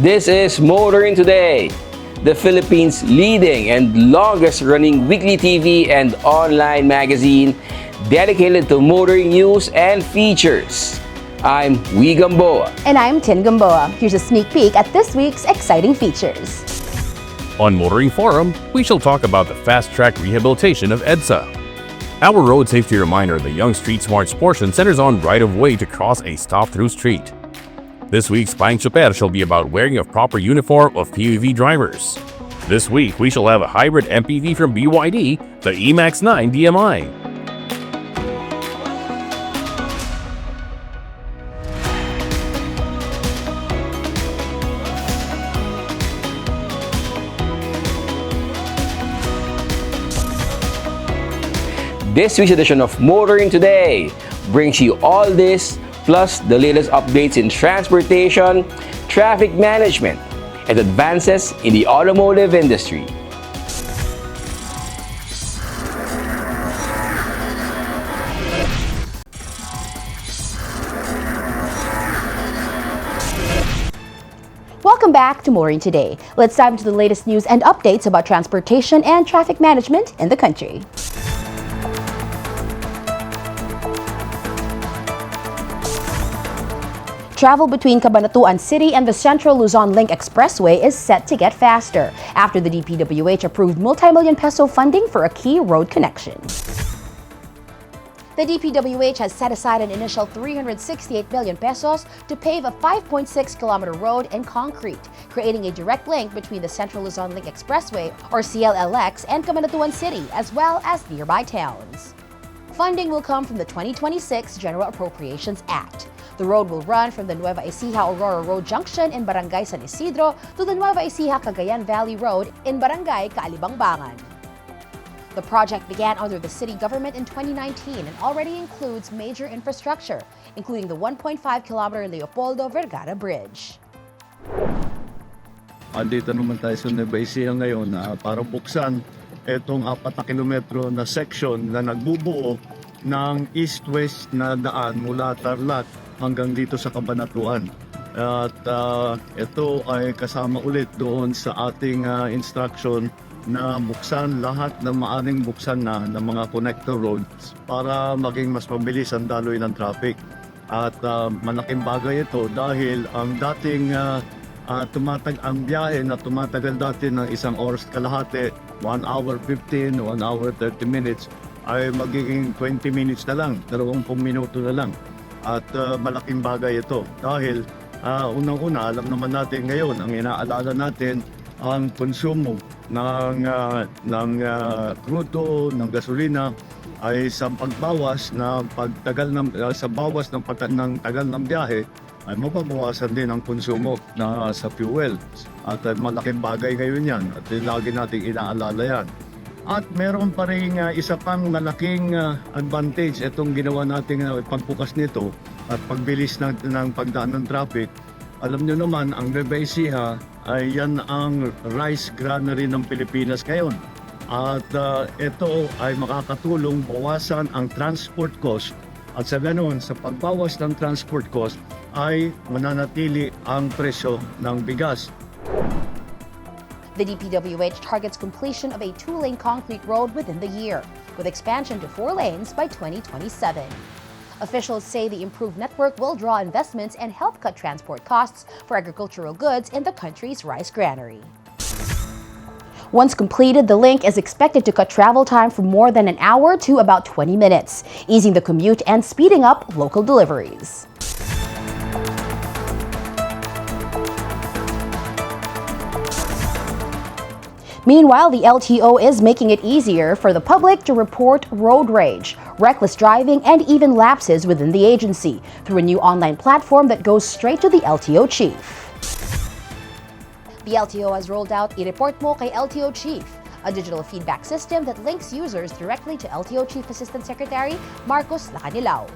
This is Motoring Today, the Philippines' leading and longest-running weekly TV and online magazine dedicated to motoring news and features. I'm Wee Gamboa. And I'm Tin Gamboa. Here's a sneak peek at this week's exciting features. On Motoring Forum, we shall talk about the fast-track rehabilitation of EDSA. Our road safety reminder, the Young Street Smarts portion, centers on right-of-way to cross a stop-through street. This week's Pahing Super shall be about wearing a proper uniform of PUV drivers. This week, we shall have a hybrid MPV from BYD, the E-MAX 9 DMI. This week's edition of Motoring Today brings you all this, plus the latest updates in transportation, traffic management, and advances in the automotive industry. Welcome back to Motoring Today. Let's dive into the latest news and updates about transportation and traffic management in the country. Travel between Cabanatuan City and the Central Luzon Link Expressway is set to get faster after the DPWH approved multi-million peso funding for a key road connection. The DPWH has set aside an initial 368 million pesos to pave a 5.6-kilometer road in concrete, creating a direct link between the Central Luzon Link Expressway, or CLLX, and Cabanatuan City, as well as nearby towns. Funding will come from the 2026 General Appropriations Act. The road will run from the Nueva Ecija Aurora Road Junction in Barangay San Isidro to the Nueva Ecija Cagayan Valley Road in Barangay Kaalibangbangan. The project began under the city government in 2019 and already includes major infrastructure, including the 1.5-kilometer Leopoldo Vergara Bridge. Andito naman tayo sa Nueva Ecija ngayon para buksan itong 4 na kilometro na section na nagbubuo ng east-west na daan mula Tarlac hanggang dito sa Cabanatuan. At ito ay kasama ulit doon sa ating instruction na buksan lahat ng maaring buksan na ng mga connector roads para maging mas mabilis ang daloy ng traffic. At malaking bagay ito dahil ang dating ang biyahe na tumatagal dati ng 1 oras kalahati, 1 hour 15, 1 hour 30 minutes, ay magiging 20 minutes na lang, 20 minuto na lang. At malaking bagay ito dahil unang-una alam naman natin ngayon, ang inaalala natin ang konsumo ng krudo, ng gasolina ay sa pagbawas na pagtagal ng sa bawas ng tagal ng biyahe ay mababawasan din ang konsumo na sa fuel. At malaking bagay ngayon yan at lagi nating inaalala yan. At meron pa rin isa pang malaking advantage itong ginawa nating pagbukas nito at pagbilis ng pagdaan ng traffic. Alam nyo naman, ang Nueva Ecija ay yan ang rice granary ng Pilipinas ngayon. At ito ay makakatulong bawasan ang transport cost. At sa ganoon, sa pagbawas ng transport cost ay mananatili ang presyo ng bigas. The DPWH targets completion of a 2-lane concrete road within the year, with expansion to 4 lanes by 2027. Officials say the improved network will draw investments and help cut transport costs for agricultural goods in the country's rice granary. Once completed, the link is expected to cut travel time from more than an hour to about 20 minutes, easing the commute and speeding up local deliveries. Meanwhile, the LTO is making it easier for the public to report road rage, reckless driving, and even lapses within the agency through a new online platform that goes straight to the LTO chief. The LTO has rolled out iReport Mo kay LTO Chief, a digital feedback system that links users directly to LTO Chief Assistant Secretary Marcos Lacanilao.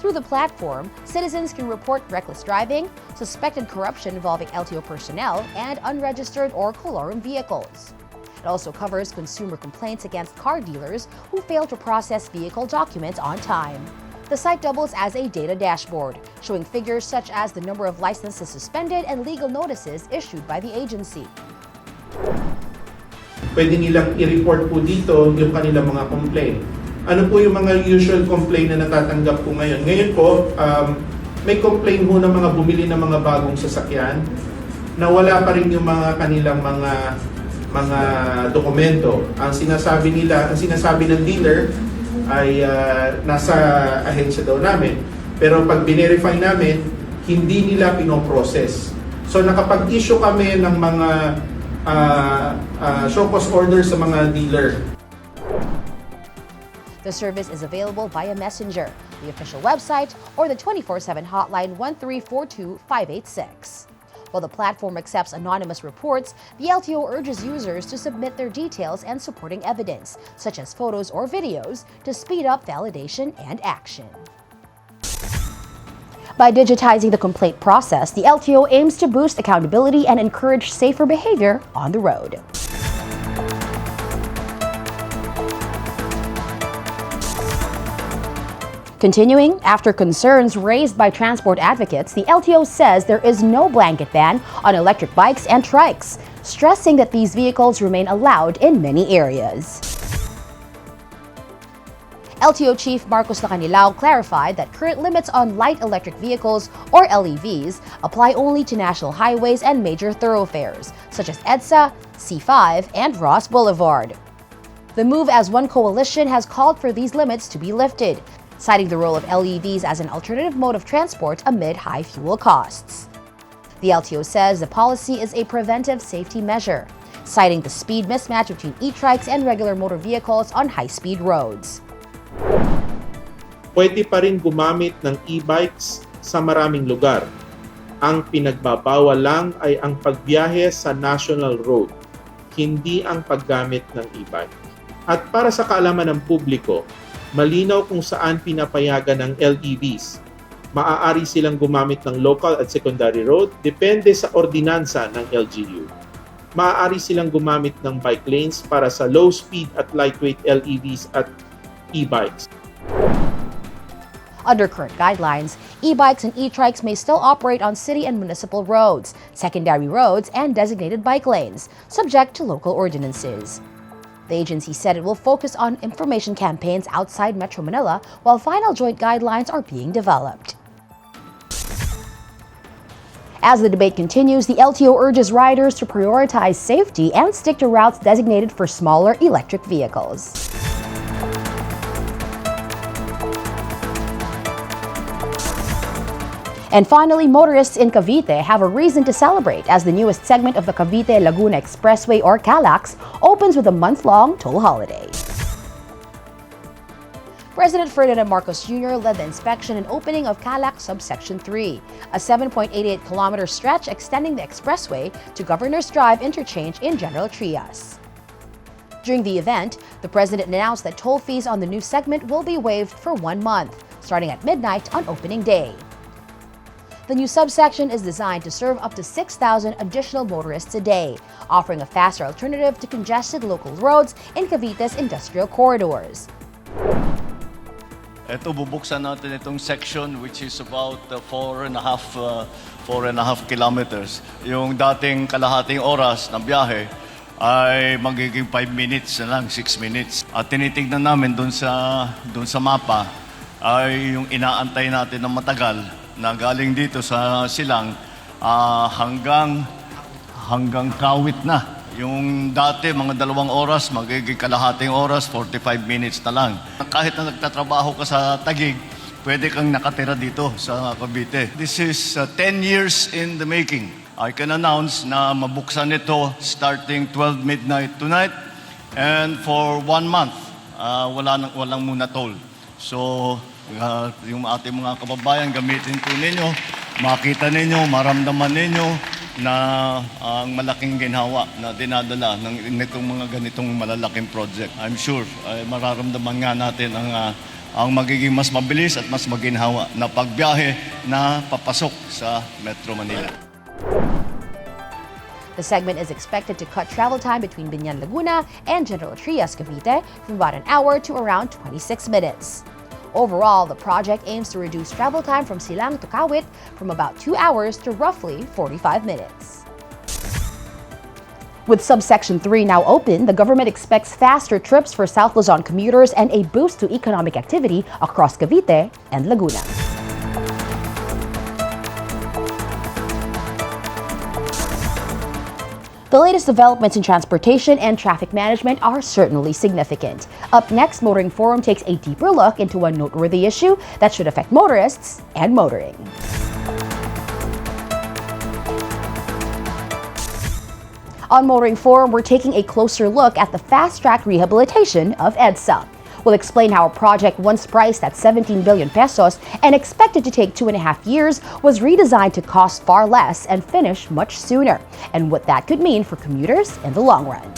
Through the platform, citizens can report reckless driving, suspected corruption involving LTO personnel, and unregistered or colorum vehicles. It also covers consumer complaints against car dealers who fail to process vehicle documents on time. The site doubles as a data dashboard, showing figures such as the number of licenses suspended and legal notices issued by the agency. Pwede nilang i-report po dito yung kanilang mga complaint. Ano po yung mga usual complaint na natatanggap po ngayon? Ngayon po, may complaint po ng mga bumili ng mga bagong sasakyan na wala pa rin yung mga kanilang mga dokumento. Ang sinasabi ng dealer ay nasa ahensya daw namin. Pero pag binerify namin, hindi nila pinoprocess. So nakapag-issue kami ng mga show cause order sa mga dealer. The service is available via Messenger, the official website, or the 24/7 hotline 1342586. While the platform accepts anonymous reports, the LTO urges users to submit their details and supporting evidence, such as photos or videos, to speed up validation and action. By digitizing the complaint process, the LTO aims to boost accountability and encourage safer behavior on the road. Continuing, after concerns raised by transport advocates, the LTO says there is no blanket ban on electric bikes and trikes, stressing that these vehicles remain allowed in many areas. LTO Chief Marcos Lacanilao clarified that current limits on light electric vehicles, or LEVs, apply only to national highways and major thoroughfares, such as EDSA, C5, and Ross Boulevard. The move as one coalition has called for these limits to be lifted, citing the role of LEVs as an alternative mode of transport amid high fuel costs. The LTO says the policy is a preventive safety measure, citing the speed mismatch between e-trikes and regular motor vehicles on high-speed roads. Pwede pa rin gumamit ng e-bikes sa maraming lugar. Ang pinagbabawal lang ay ang pagbiyahe sa national road, hindi ang paggamit ng e-bike. At para sa kaalaman ng publiko, malinaw kung saan pinapayagan ng LEVs. Maaari silang gumamit ng local at secondary road depende sa ordinansa ng LGU. Maaari silang gumamit ng bike lanes para sa low speed at lightweight LEVs at e-bikes. Under current guidelines, e-bikes and e-trikes may still operate on city and municipal roads, secondary roads, and designated bike lanes, subject to local ordinances. The agency said it will focus on information campaigns outside Metro Manila while final joint guidelines are being developed. As the debate continues, the LTO urges riders to prioritize safety and stick to routes designated for smaller electric vehicles. And finally, motorists in Cavite have a reason to celebrate as the newest segment of the Cavite-Laguna Expressway, or CALAX, opens with a month-long toll holiday. President Ferdinand Marcos Jr. led the inspection and opening of CALAX Subsection 3, a 7.88-kilometer stretch extending the expressway to Governor's Drive interchange in General Trias. During the event, the president announced that toll fees on the new segment will be waived for 1 month, starting at midnight on opening day. The new subsection is designed to serve up to 6,000 additional motorists a day, offering a faster alternative to congested local roads in Cavite's industrial corridors. Ito, bubuksan natin itong section which is about 4.5 kilometers. Yung dating kalahating oras na biyahe ay magiging 5 minutes na lang, 6 minutes. At tinitignan namin doon sa mapa ay yung inaantay natin ng matagal na galing dito sa Silang hanggang Kawit na. Yung dati, mga 2 oras, magiging kalahating oras, 45 minutes na lang. Kahit na nagtatrabaho ka sa Taguig, pwede kang nakatira dito sa Cavite. This is 10 years in the making. I can announce na mabuksan ito starting 12 midnight tonight, and for 1 month, walang muna toll. So, yung ating mga kababayan, gamitin po ninyo, makita ninyo, maramdaman ninyo na ang malaking ginhawa na dinadala ng nitong mga ganitong malalaking project. I'm sure mararamdaman nga natin ang magiging mas mabilis at mas maginhawa na pagbiyahe na papasok sa Metro Manila. The segment is expected to cut travel time between Binyan, Laguna and General Trias, Cavite from about an hour to around 26 minutes. Overall, the project aims to reduce travel time from Silang to Kawit from about 2 hours to roughly 45 minutes. With subsection 3 now open, the government expects faster trips for South Luzon commuters and a boost to economic activity across Cavite and Laguna. The latest developments in transportation and traffic management are certainly significant. Up next, Motoring Forum takes a deeper look into a noteworthy issue that should affect motorists and motoring. On Motoring Forum, we're taking a closer look at the fast-track rehabilitation of EDSA. We'll explain how a project once priced at 17 billion pesos and expected to take 2.5 years was redesigned to cost far less and finish much sooner, and what that could mean for commuters in the long run.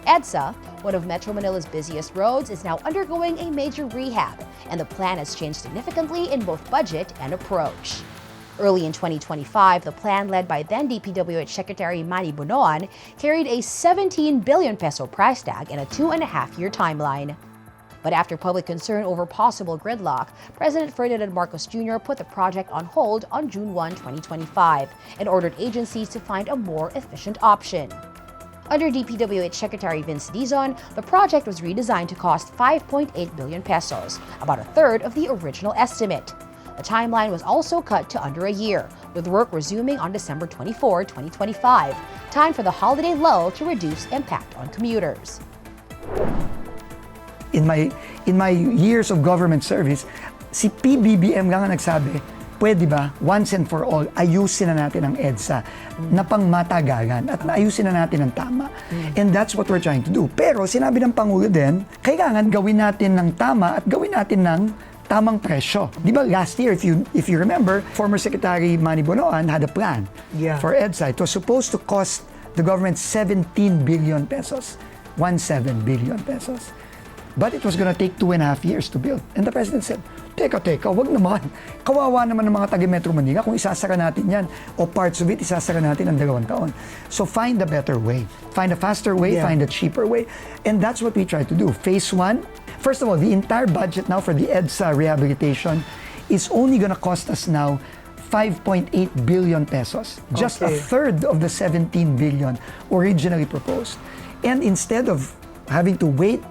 EDSA, one of Metro Manila's busiest roads, is now undergoing a major rehab, and the plan has changed significantly in both budget and approach. Early in 2025, the plan led by then DPWH Secretary Manny Bonoan carried a 17 billion peso price tag and a 2.5-year timeline. But after public concern over possible gridlock, President Ferdinand Marcos Jr. put the project on hold on June 1, 2025 and ordered agencies to find a more efficient option. Under DPWH Secretary Vince Dizon, the project was redesigned to cost 5.8 billion pesos, about a third of the original estimate. The timeline was also cut to under a year, with work resuming on December 24, 2025, time for the holiday lull to reduce impact on commuters. In my years of government service, si PBBM lang ang nagsabi, pwede ba, once and for all, ayusin na natin ang EDSA na pangmatagalan at ayusin na natin ang tama. And that's what we're trying to do. Pero sinabi ng Pangulo din, kailangan gawin natin ng tama at gawin natin ng tamang presyo. Di ba last year, if you remember, former Secretary Manny Bonoan had a plan for EDSA. It was supposed to cost the government 17 billion pesos. 17 billion pesos. But it was gonna take 2.5 years to build. And the President said, teka, wag naman. Kawawa naman ng mga taga-Metro Manila kung isasara natin yan o parts of it, isasara natin ang 2 taon. So find a better way. Find a faster way, find a cheaper way. And that's what we try to do. Phase 1, first of all, the entire budget now for the EDSA rehabilitation is only gonna cost us now 5.8 billion pesos. Just a third of the 17 billion originally proposed. And instead of having to wait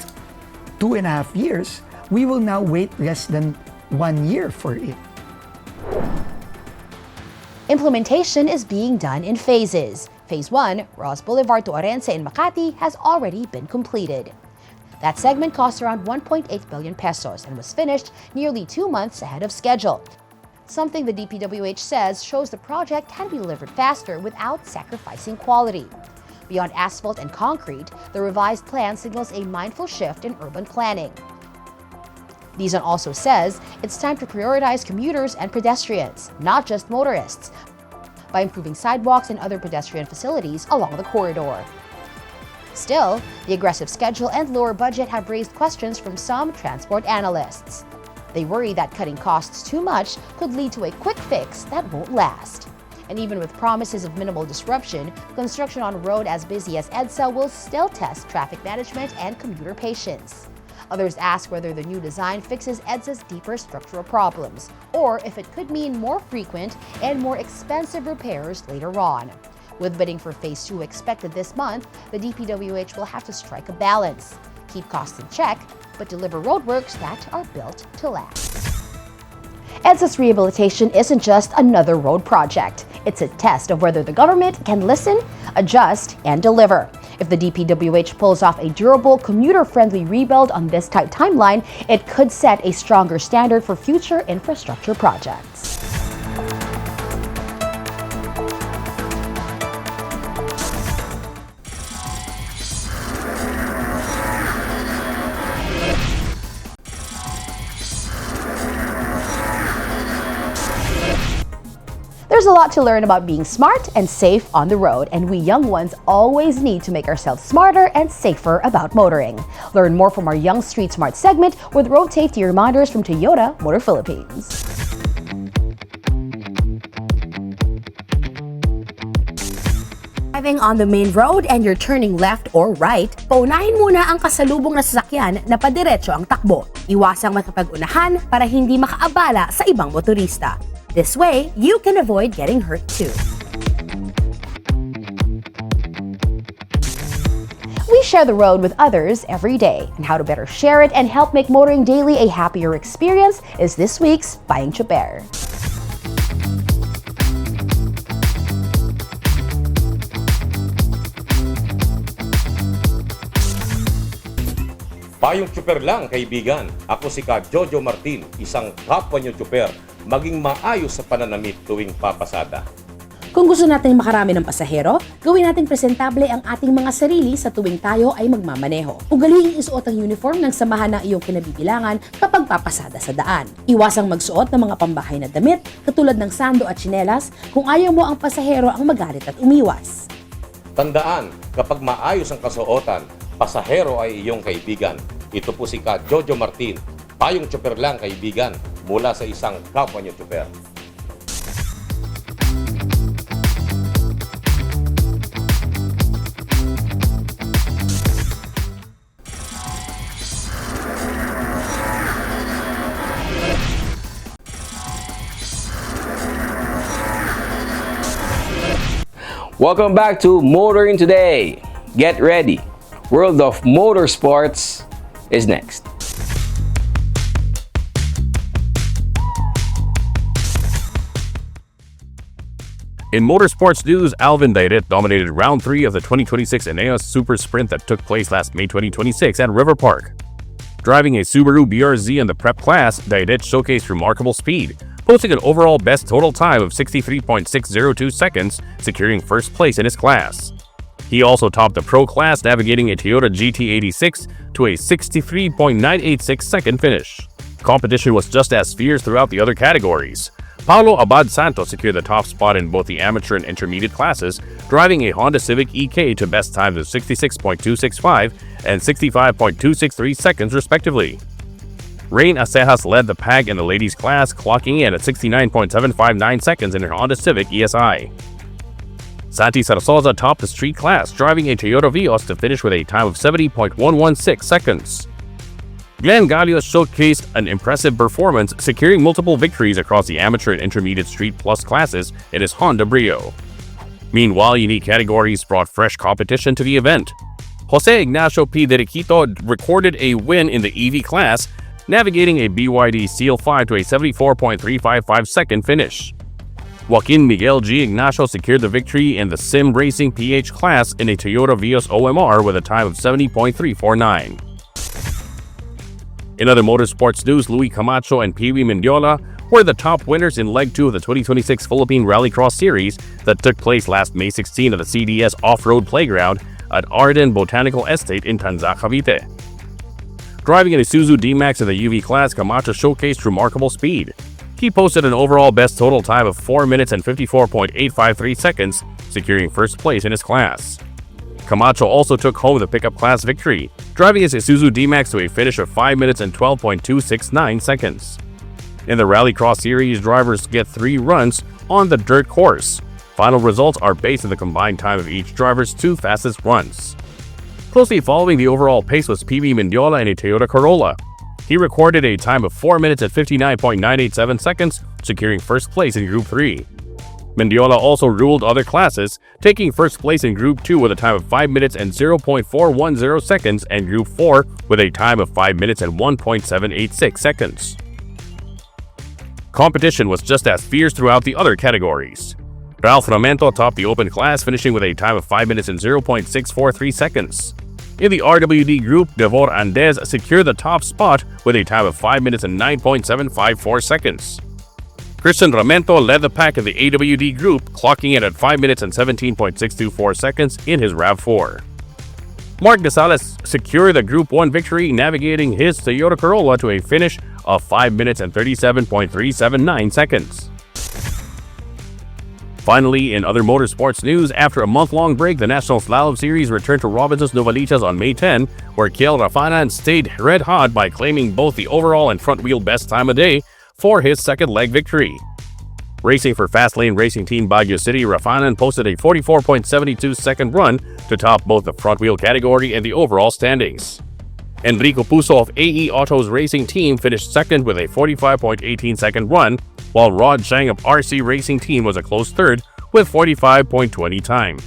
2.5 years, we will now wait less than 1 year for it. Implementation is being done in phases. Phase 1, Ross Boulevard to Orense in Makati, has already been completed. That segment cost around 1.8 billion pesos and was finished nearly 2 months ahead of schedule. Something the DPWH says shows the project can be delivered faster without sacrificing quality. Beyond asphalt and concrete, the revised plan signals a mindful shift in urban planning. Dizon also says it's time to prioritize commuters and pedestrians, not just motorists, by improving sidewalks and other pedestrian facilities along the corridor. Still, the aggressive schedule and lower budget have raised questions from some transport analysts. They worry that cutting costs too much could lead to a quick fix that won't last. And even with promises of minimal disruption, construction on a road as busy as EDSA will still test traffic management and commuter patience. Others ask whether the new design fixes EDSA's deeper structural problems, or if it could mean more frequent and more expensive repairs later on. With bidding for Phase 2 expected this month, the DPWH will have to strike a balance, keep costs in check, but deliver roadworks that are built to last. EDSA's rehabilitation isn't just another road project. It's a test of whether the government can listen, adjust, and deliver. If the DPWH pulls off a durable, commuter-friendly rebuild on this tight timeline, it could set a stronger standard for future infrastructure projects. There's a lot to learn about being smart and safe on the road, and we young ones always need to make ourselves smarter and safer about motoring. Learn more from our Young Street Smart segment with road safety reminders from Toyota Motor Philippines. driving on the main road and you're turning left or right, paunahin muna ang kasalubong na sasakyan na padiretso ang takbo. Iwasang makipag-unahan para hindi makaabala sa ibang motorista. This way, you can avoid getting hurt too. We share the road with others every day, and how to better share it and help make motoring daily a happier experience is this week's Payong Tsoper. Payong tsuper lang, kaibigan. Ako si Ka Jojo Martin, isang kapwa nyo tsuper. Maging maayos sa pananamit tuwing papasada. Kung gusto natin makarami ng pasahero, gawin nating presentable ang ating mga sarili sa tuwing tayo ay magmamaneho. Ugaliing isuot ang uniform ng samahan ng iyong kinabibilangan kapag papasada sa daan. Iwasang magsuot ng mga pambahay na damit katulad ng sando at tsinelas kung ayaw mo ang pasahero ang magalit at umiwas. Tandaan, kapag maayos ang kasuotan, pasahero ay iyong kaibigan. Ito po si Ka Jojo Martin. Payong tsuper lang, kaibigan, mula sa isang kapwa nyo tsuper. Welcome back to Motoring Today. Get ready. World of Motorsports is next. In motorsports news, Alvin Daidet dominated round 3 of the 2026 Ineos Super Sprint that took place last May 2026 at River Park. Driving a Subaru BRZ in the prep class, Daidet showcased remarkable speed, posting an overall best total time of 63.602 seconds, securing first place in his class. He also topped the pro class, navigating a Toyota GT86 to a 63.986 second finish. Competition was just as fierce throughout the other categories. Paulo Abad Santos secured the top spot in both the amateur and intermediate classes, driving a Honda Civic EK to best times of 66.265 and 65.263 seconds respectively. Rain Acejas led the pack in the ladies class, clocking in at 69.759 seconds in her Honda Civic ESI. Santi Sarasoza topped the street class, driving a Toyota Vios to finish with a time of 70.116 seconds. Glenn Galios showcased an impressive performance, securing multiple victories across the amateur and intermediate street plus classes in his Honda Brio. Meanwhile, unique categories brought fresh competition to the event. Jose Ignacio P. Deriquito recorded a win in the EV class, navigating a BYD Seal 5 to a 74.355 second finish. Joaquin Miguel G. Ignacio secured the victory in the Sim Racing PH class in a Toyota Vios OMR with a time of 70.349. In other motorsports news, Luis Camacho and Pee Wee Mendiola were the top winners in Leg 2 of the 2026 Philippine Rallycross Series that took place last May 16 at the CDS Off-Road Playground at Arden Botanical Estate in Tanza, Cavite. Driving an Isuzu D-Max in the UV class, Camacho showcased remarkable speed. He posted an overall best total time of 4 minutes and 54.853 seconds, securing first place in his class. Camacho also took home the pickup class victory, driving his Isuzu D-Max to a finish of 5 minutes and 12.269 seconds. In the Rallycross Series, drivers get 3 runs on the dirt course. Final results are based on the combined time of each driver's 2 fastest runs. Closely following the overall pace was PB Mendiola in a Toyota Corolla. He recorded a time of 4 minutes and 59.987 seconds, securing first place in Group 3. Mendiola also ruled other classes, taking first place in Group 2 with a time of 5 minutes and 0.410 seconds and Group 4 with a time of 5 minutes and 1.786 seconds. Competition was just as fierce throughout the other categories. Ralph Ramento topped the open class, finishing with a time of 5 minutes and 0.643 seconds. In the RWD group, Devor Andez secured the top spot with a time of 5 minutes and 9.754 seconds. Christian Ramento led the pack in the AWD group, clocking in at 5 minutes and 17.624 seconds in his RAV4. Mark Desales secured the Group 1 victory, navigating his Toyota Corolla to a finish of 5 minutes and 37.379 seconds. Finally, in other motorsports news, after a month-long break, the National Slalom Series returned to Robinsons Novaliches on May 10, where Kiel Rafanan stayed red hot by claiming both the overall and front-wheel best time of day for his second leg victory. Racing for Fastlane Racing Team Baguio City, Rafanan posted a 44.72 second run to top both the front wheel category and the overall standings. Enrico Puso of AE Auto's racing team finished second with a 45.18 second run, while Rod Chang of RC Racing Team was a close third with 45.20 time.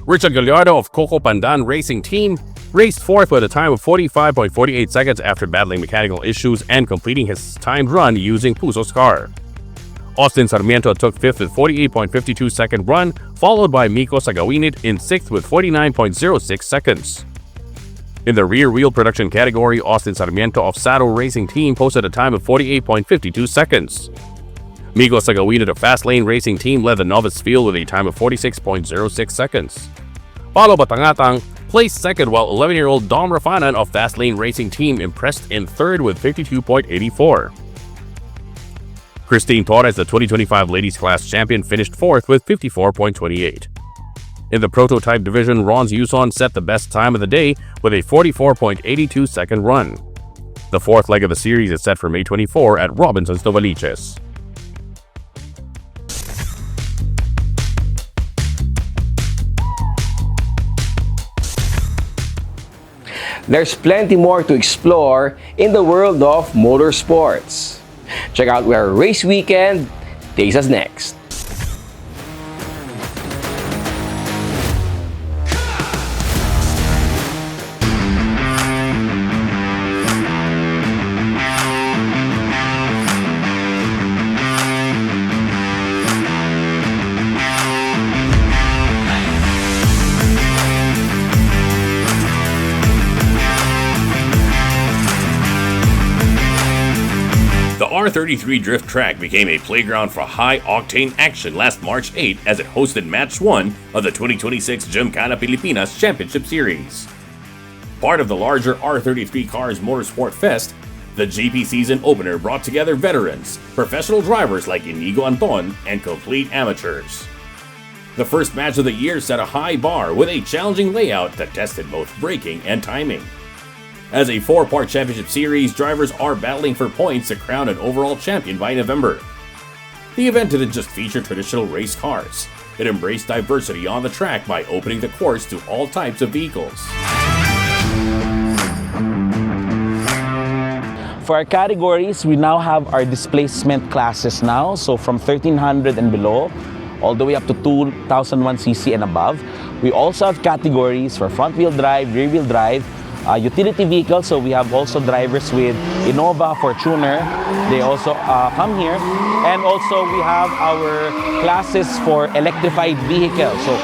Richard Gallardo of Coco Pandan Racing Team raced fourth with a time of 45.48 seconds after battling mechanical issues and completing his timed run using Puso's car. Austin Sarmiento took fifth with 48.52 second run, followed by Miko Sagawinit in sixth with 49.06 seconds. In the rear wheel production category, Austin Sarmiento of Saddle Racing Team posted a time of 48.52 seconds. Miko Sagawinit of Fastlane Racing Team led the novice field with a time of 46.06 seconds. Paulo Batangatang placed second, while 11-year-old Dom Rafanan of Fastlane Racing Team impressed in third with 52.84. Christine Torres, the 2025 Ladies Class Champion, finished fourth with 54.28. In the prototype division, Ron's Yuson set the best time of the day with a 44.82 second run. The fourth leg of the series is set for May 24 at Robinson's Novaliches. There's plenty more to explore in the world of motorsports. Check out where Race Weekend takes us next. The R33 Drift Track became a playground for high-octane action last March 8 as it hosted Match 1 of the 2026 Gymkhana Pilipinas Championship Series. Part of the larger R33 Cars Motorsport Fest, the GP season opener brought together veterans, professional drivers like Inigo Anton, and complete amateurs. The first match of the year set a high bar with a challenging layout that tested both braking and timing. As a four-part championship series, drivers are battling for points to crown an overall champion by November. The event didn't just feature traditional race cars. It embraced diversity on the track by opening the course to all types of vehicles. For our categories, we now have our displacement classes now. So from 1300 and below, all the way up to 2001cc and above. We also have categories for front-wheel drive, rear-wheel drive, utility vehicles. So we have also drivers with Innova, Fortuner. They also come here. And also we have our classes for electrified vehicles. So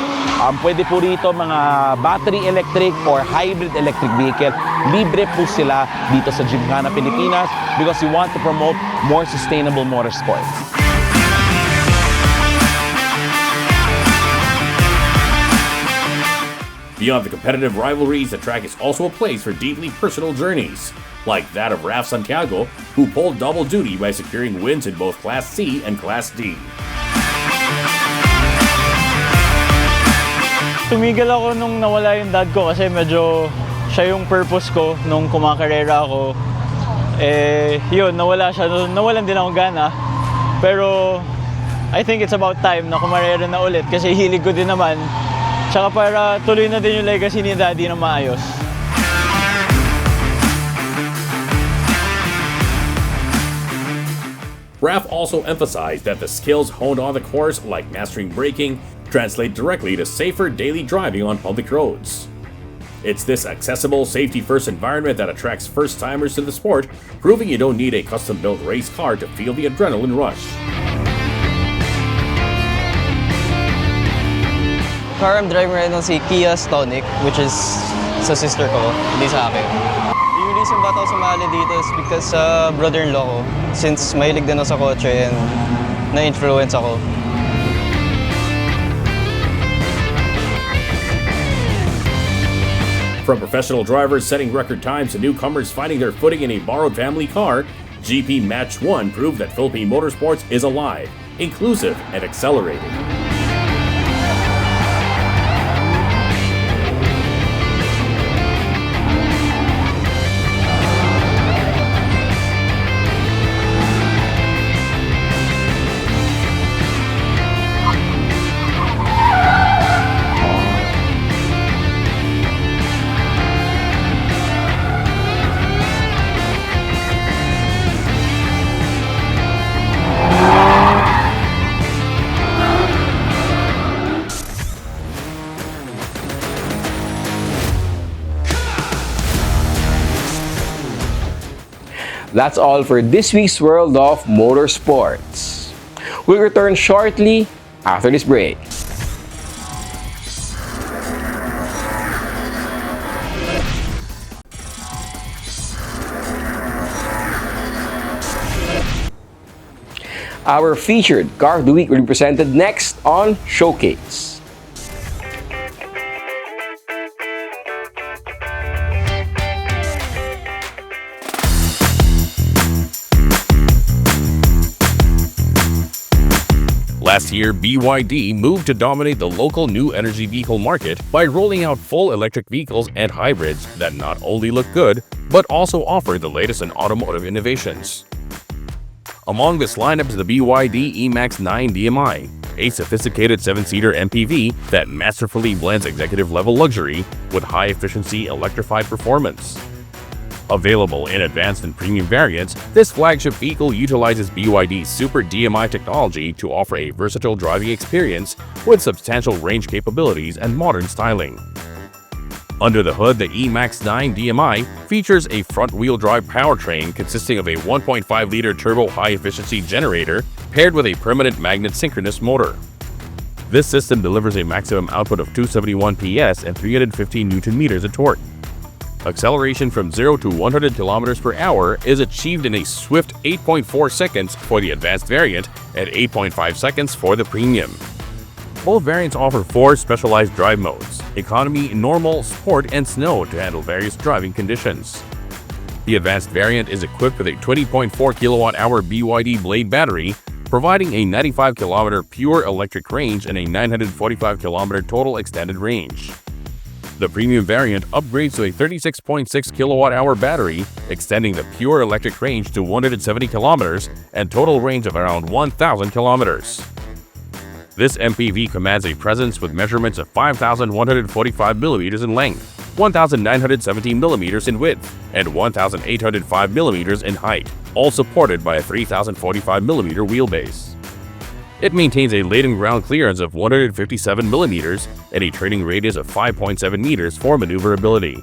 pwede po rito mga battery electric or hybrid electric vehicle. Libre po sila dito sa Gymkhana Pilipinas because we want to promote more sustainable motorsports. Beyond the competitive rivalries, the track is also a place for deeply personal journeys, like that of Raf Santiago, who pulled double duty by securing wins in both Class C and Class D. Tumigil ako nung nawala yung dad ko kasi medyo siya yung purpose ko nung kumakarera ako. Yun, nawala siya. Nawalan din ako gana. Pero I think it's about time na kumarera na ulit kasi hilig ko din naman. Tsaka para tuloy na din yung legacy ni Daddy na maayos. Raf also emphasized that the skills honed on the course, like mastering braking, translate directly to safer daily driving on public roads. It's this accessible, safety-first environment that attracts first-timers to the sport, proving you don't need a custom-built race car to feel the adrenaline rush. Car I'm driving right now si Kia Stonic, which is sa sister ko, hindi sa akin. Yung reason ba't ako sumali dito is because sa brother-in-law ko, since mahilig din ako sa kotse and na-influence ako. From professional drivers setting record times to newcomers finding their footing in a borrowed family car, GP Match 1 proved that Philippine motorsports is alive, inclusive, and accelerating. That's all for this week's World of Motorsports. We'll return shortly after this break. Our featured car of the week will be presented next on Showcase. Last year, BYD moved to dominate the local new energy vehicle market by rolling out full electric vehicles and hybrids that not only look good, but also offer the latest in automotive innovations. Among this lineup is the BYD E-MAX 9 DMI, a sophisticated 7-seater MPV that masterfully blends executive-level luxury with high-efficiency electrified performance. Available in advanced and premium variants, this flagship vehicle utilizes BYD's Super DMI technology to offer a versatile driving experience with substantial range capabilities and modern styling. Under the hood, the E-MAX 9 DMI features a front-wheel drive powertrain consisting of a 1.5-liter turbo high-efficiency generator paired with a permanent magnet synchronous motor. This system delivers a maximum output of 271 PS and 315 Nm of torque. Acceleration from 0 to 100 km per hour is achieved in a swift 8.4 seconds for the advanced variant and 8.5 seconds for the premium. Both variants offer 4 specialized drive modes: Economy, Normal, Sport, and Snow to handle various driving conditions. The advanced variant is equipped with a 20.4 kWh BYD Blade battery, providing a 95 km pure electric range and a 945 km total extended range. The premium variant upgrades to a 36.6 kWh battery, extending the pure electric range to 170 km and total range of around 1,000 km. This MPV commands a presence with measurements of 5,145 mm in length, 1,917 mm in width, and 1,805 mm in height, all supported by a 3,045 mm wheelbase. It maintains a laden ground clearance of 157 mm and a turning radius of 5.7 meters for maneuverability.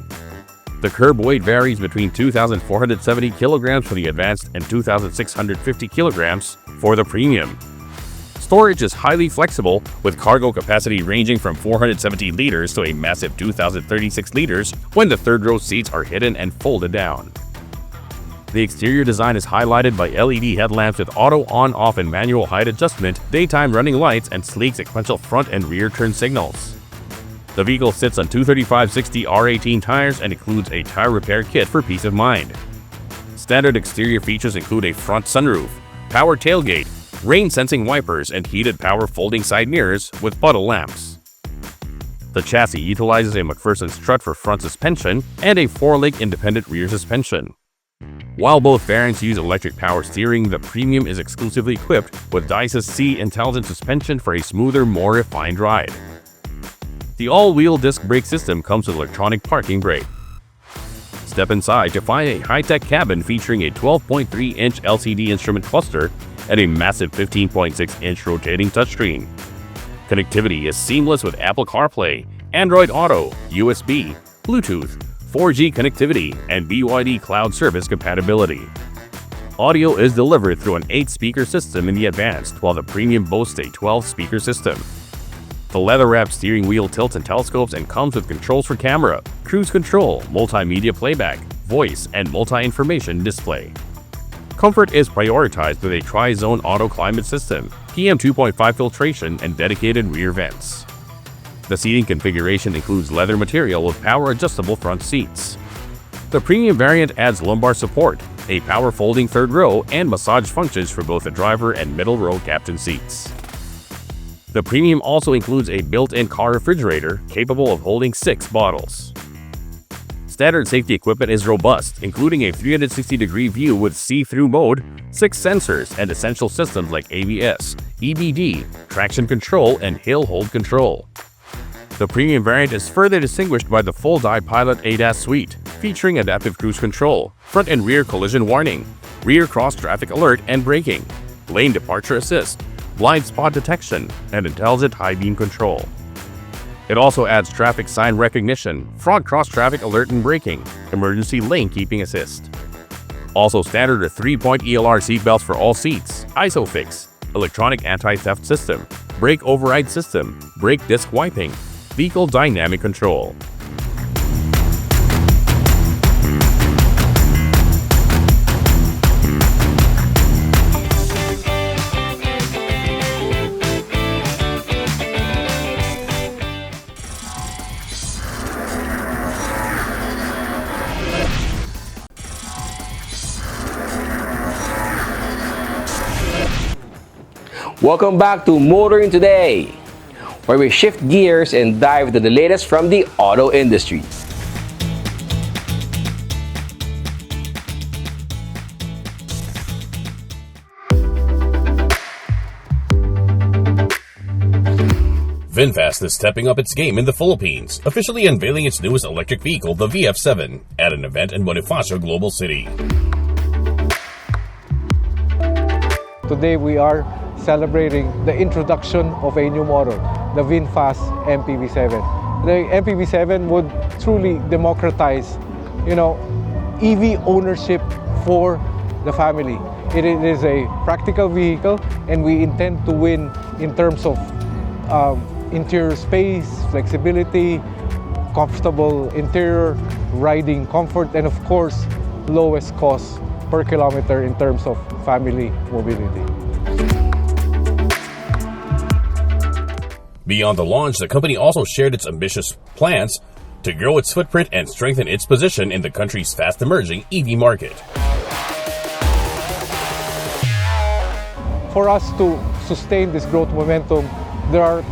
The curb weight varies between 2,470 kilograms for the advanced and 2,650 kilograms for the premium. Storage is highly flexible, with cargo capacity ranging from 470 liters to a massive 2,036 liters when the third-row seats are hidden and folded down. The exterior design is highlighted by LED headlamps with auto on-off and manual height adjustment, daytime running lights, and sleek sequential front and rear turn signals. The vehicle sits on 235/60 R18 tires and includes a tire repair kit for peace of mind. Standard exterior features include a front sunroof, power tailgate, rain-sensing wipers, and heated power folding side mirrors with puddle lamps. The chassis utilizes a McPherson strut for front suspension and a 4-link independent rear suspension. While both variants use electric power steering, the premium is exclusively equipped with DICE's C intelligent suspension for a smoother, more refined ride. The all-wheel disc brake system comes with electronic parking brake. Step inside to find a high-tech cabin featuring a 12.3-inch LCD instrument cluster and a massive 15.6-inch rotating touchscreen. Connectivity is seamless with Apple CarPlay, Android Auto, USB, Bluetooth, 4G connectivity, and BYD cloud service compatibility. Audio is delivered through an 8-speaker system in the Advanced, while the Premium boasts a 12-speaker system. The leather-wrapped steering wheel tilts and telescopes and comes with controls for camera, cruise control, multimedia playback, voice, and multi-information display. Comfort is prioritized with a tri-zone auto climate system, PM 2.5 filtration, and dedicated rear vents. The seating configuration includes leather material with power-adjustable front seats. The premium variant adds lumbar support, a power folding third row, and massage functions for both the driver and middle row captain seats. The premium also includes a built-in car refrigerator capable of holding 6 bottles. Standard safety equipment is robust, including a 360-degree view with see-through mode, 6 sensors, and essential systems like ABS, EBD, traction control, and hill hold control. The premium variant is further distinguished by the full iPilot ADAS suite, featuring adaptive cruise control, front and rear collision warning, rear cross-traffic alert and braking, lane departure assist, blind spot detection, and intelligent high beam control. It also adds traffic sign recognition, front cross-traffic alert and braking, emergency lane keeping assist. Also standard are 3-point ELR seatbelts for all seats, ISOFIX, electronic anti-theft system, brake override system, brake disc wiping, vehicle dynamic control. Welcome back to Motoring Today, where we shift gears and dive into the latest from the auto industry. VinFast is stepping up its game in the Philippines, officially unveiling its newest electric vehicle, the VF7, at an event in Bonifacio Global City. Today we are celebrating the introduction of a new model, the VinFast MPV7. The MPV7 would truly democratize, EV ownership for the family. It is a practical vehicle, and we intend to win in terms of interior space, flexibility, comfortable interior, riding comfort, and of course, lowest cost per kilometer in terms of family mobility. Beyond the launch, the company also shared its ambitious plans to grow its footprint and strengthen its position in the country's fast-emerging EV market. For us to sustain this growth momentum, there are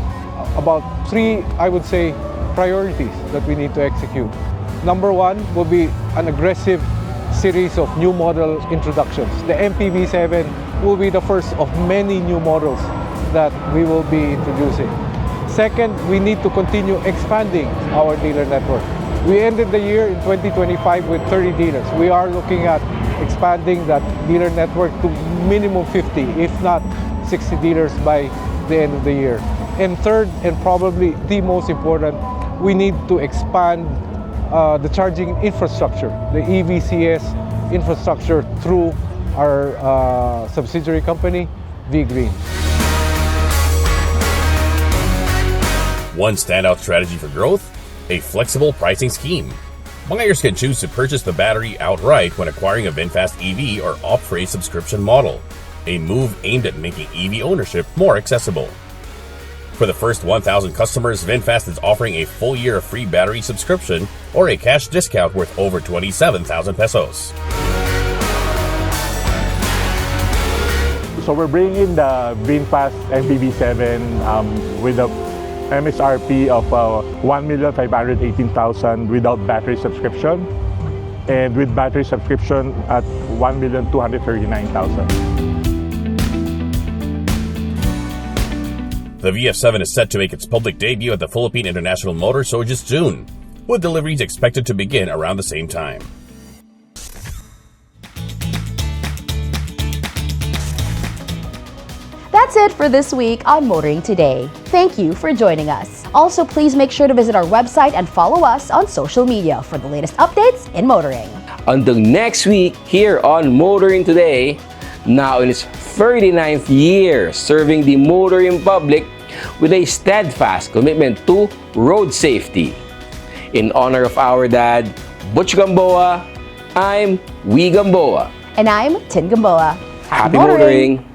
about three, I would say, priorities that we need to execute. Number one will be an aggressive series of new model introductions. The MPV7 will be the first of many new models that we will be introducing. Second, we need to continue expanding our dealer network. We ended the year in 2025 with 30 dealers. We are looking at expanding that dealer network to minimum 50, if not 60 dealers by the end of the year. And third, and probably the most important, we need to expand the charging infrastructure, the EVCS infrastructure, through our subsidiary company, V-Green. One standout strategy for growth, a flexible pricing scheme. Buyers can choose to purchase the battery outright when acquiring a VinFast EV or opt for a subscription model, a move aimed at making EV ownership more accessible. For the first 1,000 customers, VinFast is offering a full year of free battery subscription or a cash discount worth over 27,000 pesos. So we're bringing the VinFast MPV7 with a MSRP of 1,518,000 without battery subscription, and with battery subscription at 1,239,000. The VF7 is set to make its public debut at the Philippine International Motor Show this June, with deliveries expected to begin around the same time. That's it for this week on Motoring Today. Thank you for joining us. Also, please make sure to visit our website and follow us on social media for the latest updates in motoring. Until next week, here on Motoring Today, now in its 39th year serving the motoring public with a steadfast commitment to road safety. In honor of our dad, Butch Gamboa, I'm Wee Gamboa. And I'm Tin Gamboa. Happy motoring!